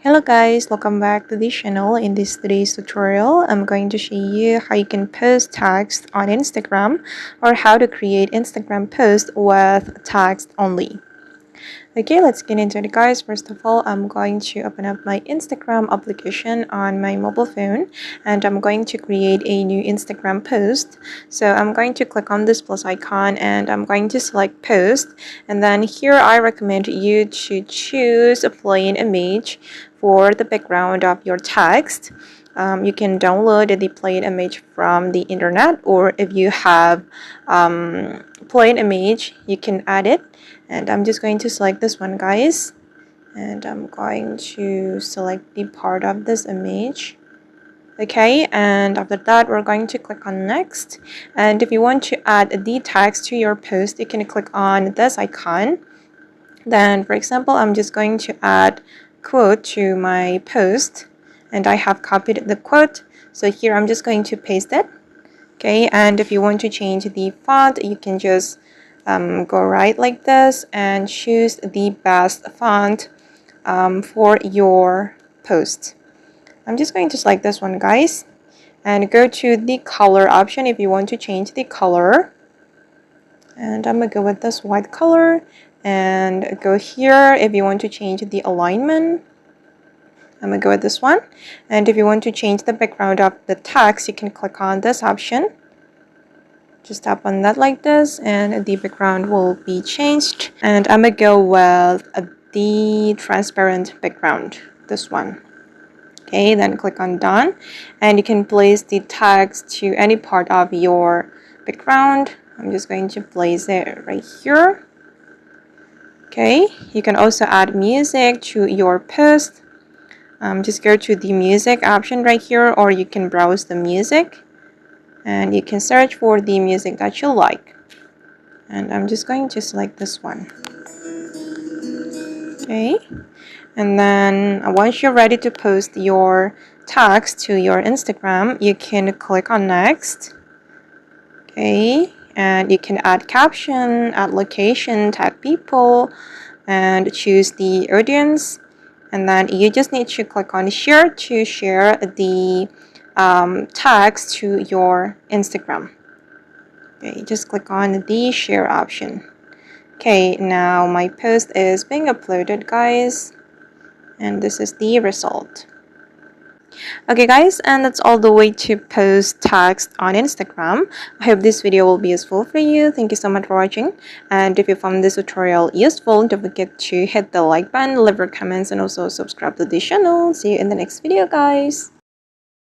Hello guys, welcome back to the channel. In today's tutorial, I'm going to show you how you can post text on Instagram or how to create Instagram post with text only. Okay, let's get into it guys. First of all, I'm going to open up my Instagram application on my mobile phone and I'm going to create a new Instagram post. So I'm going to click on this plus icon and I'm going to select post, and then here I recommend you to choose a plain image for the background of your text. You can download the plain image from the internet, or if you have plain image, you can add it. And I'm just going to select this one guys, and I'm going to select the part of this image. Okay, and after that we're going to click on next, and if you want to add the text to your post, you can click on this icon. Then for example, I'm just going to add quote to my post, and I have copied the quote, so here I'm just going to paste it. Okay, and if you want to change the font, you can just go right like this and choose the best font for your post. I'm just going to select this one guys and go to the color option if you want to change the color, and I'm gonna go with this white color, and go here if you want to change the alignment. I'm gonna go with this one, and if you want to change the background of the text, you can click on this option. Just tap on that like this and the background will be changed, and I'm gonna go with the transparent background, this one. Okay, then click on done, and you can place the text to any part of your background. I'm just going to place it right here. Okay, you can also add music to your post. Just go to the music option right here, or you can browse the music and you can search for the music that you like, and I'm just going to select this one. Okay, and then once you're ready to post your text to your Instagram, you can click on next. Okay, and you can add caption, add location, tag people, and choose the audience, and then you just need to click on share to share the text to your Instagram. Okay, just click on the share option. Okay, now my post is being uploaded guys, and this is the result. Okay guys, and that's all the way to post text on Instagram. I hope this video will be useful for you. Thank you so much for watching, and if you found this tutorial useful, don't forget to hit the like button, leave your comments, and also subscribe to the channel. See you in the next video guys.